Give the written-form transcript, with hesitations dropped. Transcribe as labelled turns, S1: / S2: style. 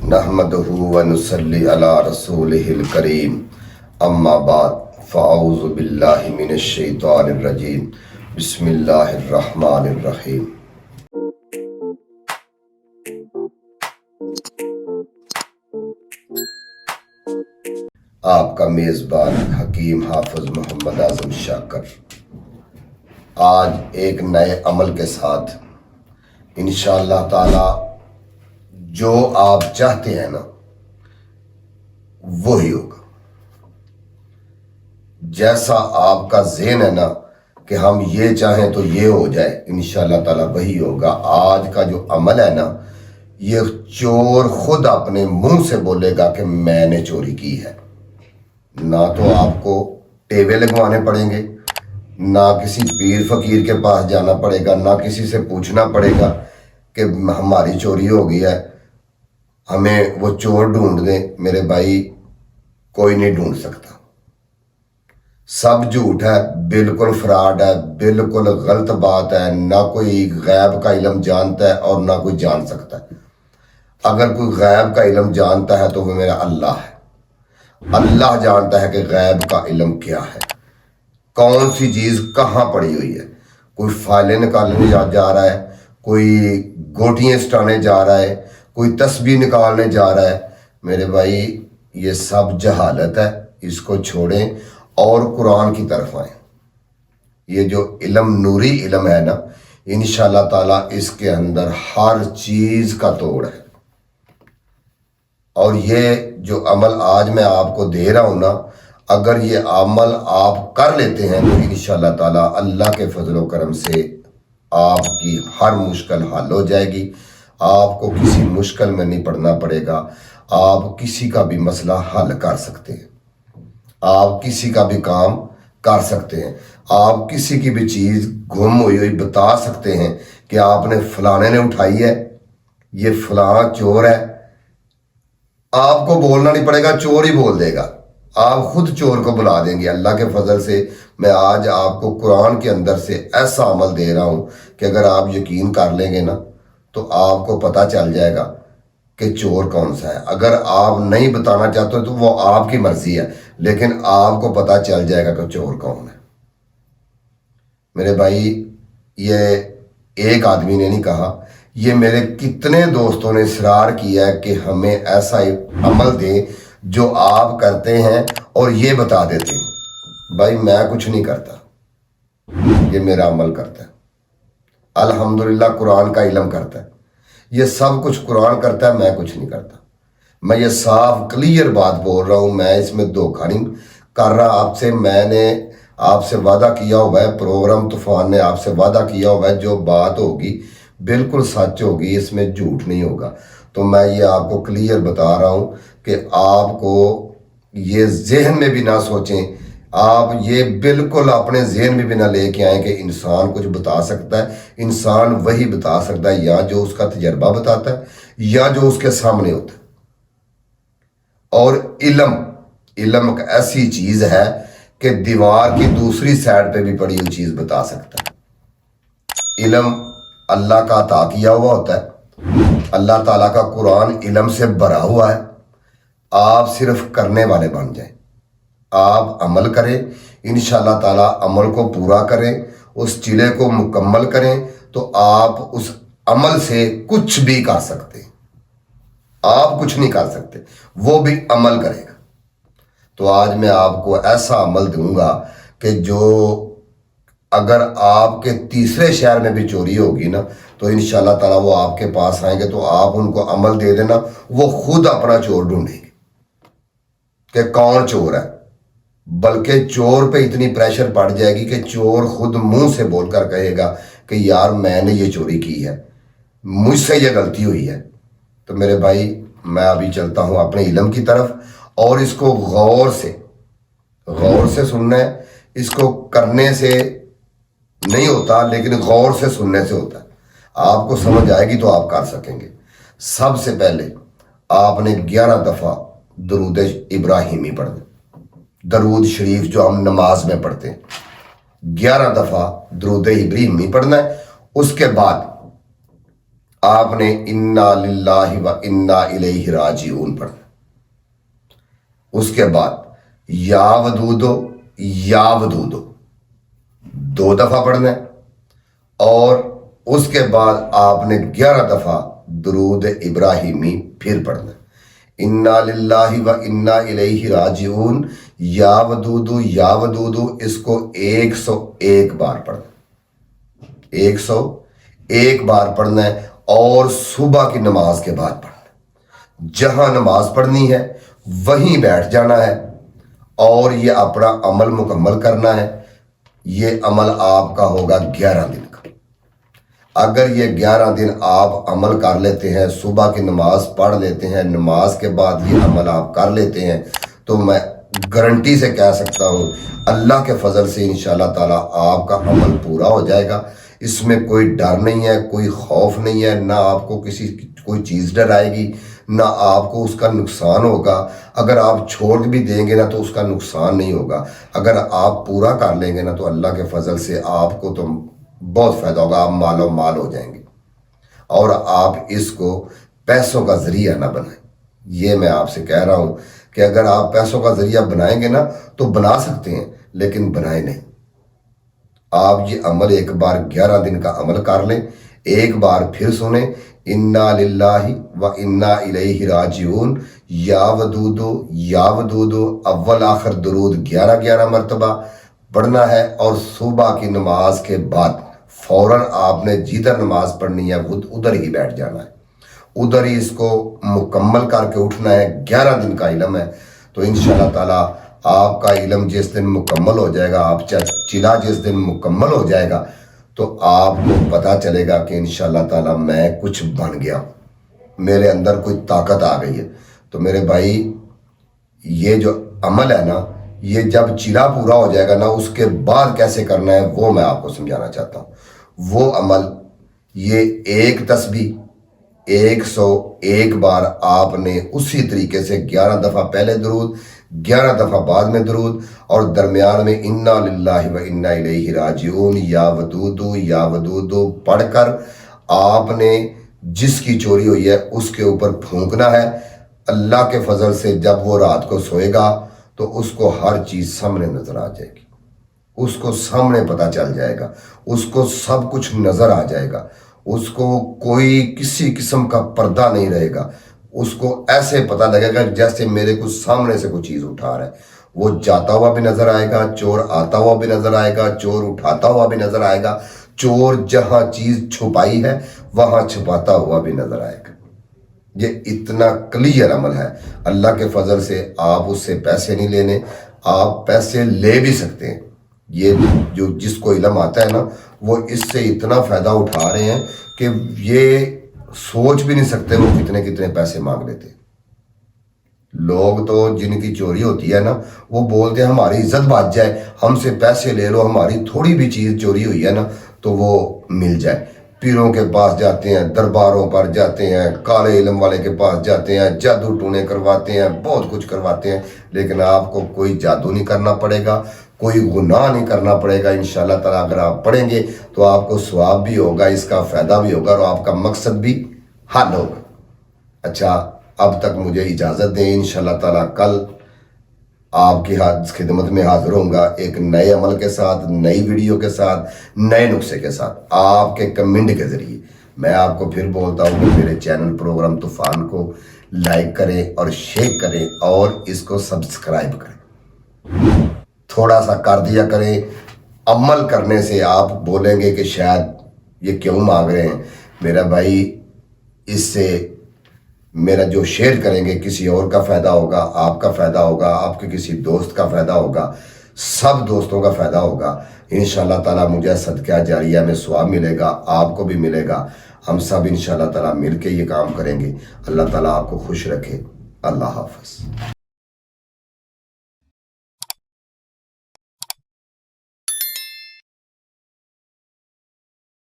S1: نحمدہ و نصلی علی رسولہ الکریم اما بعد فاعوذ باللہ من الشیطان الرجیم بسم اللہ الرحمن الرحیم۔ آپ کا میزبان حکیم حافظ محمد اعظم شاکر آج ایک نئے عمل کے ساتھ انشاءاللہ تعالی جو آپ چاہتے ہیں نا وہی ہوگا۔ جیسا آپ کا ذہن ہے نا کہ ہم یہ چاہیں تو یہ ہو جائے، انشاءاللہ تعالی وہی ہوگا۔ آج کا جو عمل ہے نا یہ چور خود اپنے منہ سے بولے گا کہ میں نے چوری کی ہے۔ نہ تو آپ کو ٹیوے لگوانے پڑیں گے، نہ کسی پیر فقیر کے پاس جانا پڑے گا، نہ کسی سے پوچھنا پڑے گا کہ ہماری چوری ہو گئی ہے، ہمیں وہ چور ڈھونڈ دیں۔ میرے بھائی کوئی نہیں ڈھونڈ سکتا، سب جھوٹ ہے، بالکل فراڈ ہے، بالکل غلط بات ہے۔ نہ کوئی غیب کا علم جانتا ہے اور نہ کوئی جان سکتا ہے۔ اگر کوئی غیب کا علم جانتا ہے تو وہ میرا اللہ ہے۔ اللہ جانتا ہے کہ غیب کا علم کیا ہے، کون سی چیز کہاں پڑی ہوئی ہے۔ کوئی فائلیں نکالنے جا رہا ہے، کوئی گوٹیاں سٹانے جا رہا ہے، کوئی تسبیح نکالنے جا رہا ہے۔ میرے بھائی یہ سب جہالت ہے، اس کو چھوڑیں اور قرآن کی طرف آئیں۔ یہ جو علم نوری علم ہے نا انشاءاللہ تعالیٰ اس کے اندر ہر چیز کا توڑ ہے۔ اور یہ جو عمل آج میں آپ کو دے رہا ہوں نا، اگر یہ عمل آپ کر لیتے ہیں تو انشاءاللہ تعالیٰ اللہ کے فضل و کرم سے آپ کی ہر مشکل حل ہو جائے گی۔ آپ کو کسی مشکل میں نہیں پڑنا پڑے گا، آپ کسی کا بھی مسئلہ حل کر سکتے ہیں، آپ کسی کا بھی کام کر سکتے ہیں، آپ کسی کی بھی چیز گم ہوئی بتا سکتے ہیں کہ آپ نے فلانے نے اٹھائی ہے، یہ فلاں چور ہے۔ آپ کو بولنا نہیں پڑے گا، چور ہی بول دے گا، آپ خود چور کو بلا دیں گے۔ اللہ کے فضل سے میں آج آپ کو قرآن کے اندر سے ایسا عمل دے رہا ہوں کہ اگر آپ یقین کر لیں گے نا تو آپ کو پتہ چل جائے گا کہ چور کون سا ہے۔ اگر آپ نہیں بتانا چاہتے تو وہ آپ کی مرضی ہے، لیکن آپ کو پتہ چل جائے گا کہ چور کون ہے۔ میرے بھائی یہ ایک آدمی نے نہیں کہا، یہ میرے کتنے دوستوں نے اصرار کیا ہے کہ ہمیں ایسا عمل دیں جو آپ کرتے ہیں اور یہ بتا دیتے ہیں۔ بھائی میں کچھ نہیں کرتا، یہ میرا عمل کرتا ہے۔ الحمدللہ قرآن کا علم کرتا ہے، یہ سب کچھ قرآن کرتا ہے، میں کچھ نہیں کرتا۔ میں یہ صاف کلیئر بات بول رہا ہوں، میں اس میں دھوکہ نہیں کر رہا آپ سے۔ میں نے آپ سے وعدہ کیا ہوا ہے، پروگرام طوفان نے آپ سے وعدہ کیا ہوا ہے، جو بات ہوگی بالکل سچ ہوگی، اس میں جھوٹ نہیں ہوگا۔ تو میں یہ آپ کو کلیئر بتا رہا ہوں کہ آپ کو یہ ذہن میں بھی نہ سوچیں، آپ یہ بالکل اپنے ذہن میں بھی نہ لے کے آئیں کہ انسان کچھ بتا سکتا ہے۔ انسان وہی بتا سکتا ہے یا جو اس کا تجربہ بتاتا ہے یا جو اس کے سامنے ہوتا ہے۔ اور علم ایک ایسی چیز ہے کہ دیوار کی دوسری سائڈ پہ بھی پڑی ہوئی چیز بتا سکتا ہے۔ علم اللہ کا عطا کیا ہوا ہوتا ہے، اللہ تعالیٰ کا قرآن علم سے بھرا ہوا ہے۔ آپ صرف کرنے والے بن جائیں، آپ عمل کریں، انشاءاللہ تعالیٰ عمل کو پورا کریں، اس چیلے کو مکمل کریں تو آپ اس عمل سے کچھ بھی کر سکتے ہیں۔ آپ کچھ نہیں کر سکتے، وہ بھی عمل کرے گا۔ تو آج میں آپ کو ایسا عمل دوں گا کہ جو اگر آپ کے تیسرے شہر میں بھی چوری ہوگی نا تو انشاءاللہ تعالیٰ وہ آپ کے پاس آئیں گے تو آپ ان کو عمل دے دینا، وہ خود اپنا چور ڈھونڈیں گے کہ کون چور ہے۔ بلکہ چور پہ اتنی پریشر پڑ جائے گی کہ چور خود منہ سے بول کر کہے گا کہ یار میں نے یہ چوری کی ہے، مجھ سے یہ غلطی ہوئی ہے۔ تو میرے بھائی میں ابھی چلتا ہوں اپنے علم کی طرف، اور اس کو غور سے سننا ہے۔ اس کو کرنے سے نہیں ہوتا لیکن غور سے سننے سے ہوتا ہے۔ آپ کو سمجھ آئے گی تو آپ کر سکیں گے۔ سب سے پہلے آپ نے 11 دفعہ درود ابراہیمی پڑھنا، درود شریف جو ہم نماز میں پڑھتے ہیں، 11 دفعہ درود ابراہیمی پڑھنا ہے۔ اس کے بعد آپ نے انا للہ و انا الیہ راجعون پڑھنا، اس کے بعد یا ودودو یا ودودو 2 دفعہ پڑھنا ہے، اور اس کے بعد آپ نے 11 دفعہ درود ابراہیمی پھر پڑھنا ہے۔ انا للہ و انا الیہ راجعون یا ودودو اس کو 101 بار پڑھنا، 101 بار پڑھنا ہے، اور صبح کی نماز کے بعد پڑھنا ہے۔ جہاں نماز پڑھنی ہے وہیں بیٹھ جانا ہے اور یہ اپنا عمل مکمل کرنا ہے۔ یہ عمل آپ کا ہوگا 11 دن کا۔ اگر یہ 11 دن آپ عمل کر لیتے ہیں، صبح کی نماز پڑھ لیتے ہیں، نماز کے بعد یہ عمل آپ کر لیتے ہیں، تو میں گارنٹی سے کہہ سکتا ہوں اللہ کے فضل سے انشاءاللہ تعالیٰ آپ کا عمل پورا ہو جائے گا۔ اس میں کوئی ڈر نہیں ہے، کوئی خوف نہیں ہے، نہ آپ کو کوئی چیز ڈرائے گی، نہ آپ کو اس کا نقصان ہوگا۔ اگر آپ چھوڑ بھی دیں گے نا تو اس کا نقصان نہیں ہوگا، اگر آپ پورا کر لیں گے نا تو اللہ کے فضل سے آپ کو تو بہت فائدہ ہوگا، آپ مالو مال ہو جائیں گے۔ اور آپ اس کو پیسوں کا ذریعہ نہ بنائیں، یہ میں آپ سے کہہ رہا ہوں کہ اگر آپ پیسوں کا ذریعہ بنائیں گے نا تو بنا سکتے ہیں، لیکن بنائیں نہیں۔ آپ یہ عمل ایک بار 11 دن کا عمل کر لیں، ایک بار پھر سنیں انا للہ و انا الیہ راجعون یا ودودو اول آخر درود 11 مرتبہ پڑھنا ہے، اور صبح کی نماز کے بعد فوراً آپ نے جدھر نماز پڑھنی ہے ادھر ہی بیٹھ جانا ہے، ادھر ہی اس کو مکمل کر کے اٹھنا ہے۔ 11 دن کا علم ہے، تو انشاءاللہ تعالیٰ آپ کا علم جس دن مکمل ہو جائے گا، آپ چلا جس دن مکمل ہو جائے گا، تو آپ کو پتہ چلے گا کہ انشاءاللہ تعالیٰ میں کچھ بن گیا، میرے اندر کوئی طاقت آ گئی ہے۔ تو میرے بھائی یہ جو عمل ہے نا، یہ جب چلا پورا ہو جائے گا نا، اس کے بعد کیسے کرنا ہے وہ میں آپ کو سمجھانا چاہتا ہوں۔ وہ عمل یہ ایک تسبیح 101 بار آپ نے اسی طریقے سے 11 دفعہ پہلے درود، 11 دفعہ بعد میں درود، اور درمیان میں انا للہ و انا الیہ راجعون یا ودودو پڑھ کر آپ نے جس کی چوری ہوئی ہے اس کے اوپر پھونکنا ہے۔ اللہ کے فضل سے جب وہ رات کو سوئے گا تو اس کو ہر چیز سامنے نظر آ جائے گی، اس کو سامنے پتہ چل جائے گا، اس کو سب کچھ نظر آ جائے گا، اس کو کوئی کسی قسم کا پردہ نہیں رہے گا، اس کو ایسے پتہ لگے گا جیسے میرے کو سامنے سے کوئی چیز اٹھا رہا ہے۔ وہ جاتا ہوا بھی نظر آئے گا، چور آتا ہوا بھی نظر آئے گا، چور اٹھاتا ہوا بھی نظر آئے گا، چور جہاں چیز چھپائی ہے وہاں چھپاتا ہوا بھی نظر آئے گا۔ یہ اتنا کلیئر عمل ہے، اللہ کے فضل سے آپ اس سے پیسے نہیں لینے، آپ پیسے لے بھی سکتے ہیں۔ یہ جو جس کو علم آتا ہے نا وہ اس سے اتنا فائدہ اٹھا رہے ہیں کہ یہ سوچ بھی نہیں سکتے وہ کتنے پیسے مانگ لیتے۔ لوگ تو جن کی چوری ہوتی ہے نا وہ بولتے ہیں ہماری عزت بچ جائے، ہم سے پیسے لے لو، ہماری تھوڑی بھی چیز چوری ہوئی ہے نا تو وہ مل جائے۔ پیروں کے پاس جاتے ہیں، درباروں پر جاتے ہیں، کالے علم والے کے پاس جاتے ہیں، جادو ٹونے کرواتے ہیں، بہت کچھ کرواتے ہیں، لیکن آپ کو کوئی جادو نہیں کرنا پڑے گا، کوئی گناہ نہیں کرنا پڑے گا۔ انشاءاللہ تعالیٰ اگر آپ پڑھیں گے تو آپ کو ثواب بھی ہوگا، اس کا فائدہ بھی ہوگا، اور آپ کا مقصد بھی حل ہوگا۔ اچھا، اب تک مجھے اجازت دیں، انشاءاللہ تعالیٰ کل آپ کی خدمت میں حاضر ہوں گا ایک نئے عمل کے ساتھ، نئی ویڈیو کے ساتھ، نئے نسخے کے ساتھ، آپ کے کمنٹ کے ذریعے۔ میں آپ کو پھر بولتا ہوں کہ میرے چینل پروگرام طوفان کو لائک کریں اور شیئر کریں اور اس کو سبسکرائب کریں، تھوڑا سا کر دیا کریں۔ عمل کرنے سے آپ بولیں گے کہ شاید یہ کیوں مانگ رہے ہیں میرا بھائی، اس سے میرا جو شیئر کریں گے کسی اور کا فائدہ ہوگا، آپ کا فائدہ ہوگا، آپ کے کسی دوست کا فائدہ ہوگا، سب دوستوں کا فائدہ ہوگا۔ انشاءاللہ تعالیٰ مجھے صدقہ جاریہ میں ثواب ملے گا، آپ کو بھی ملے گا، ہم سب انشاءاللہ تعالیٰ مل کے یہ کام کریں گے۔ اللہ تعالیٰ آپ کو خوش رکھے۔ اللہ حافظ۔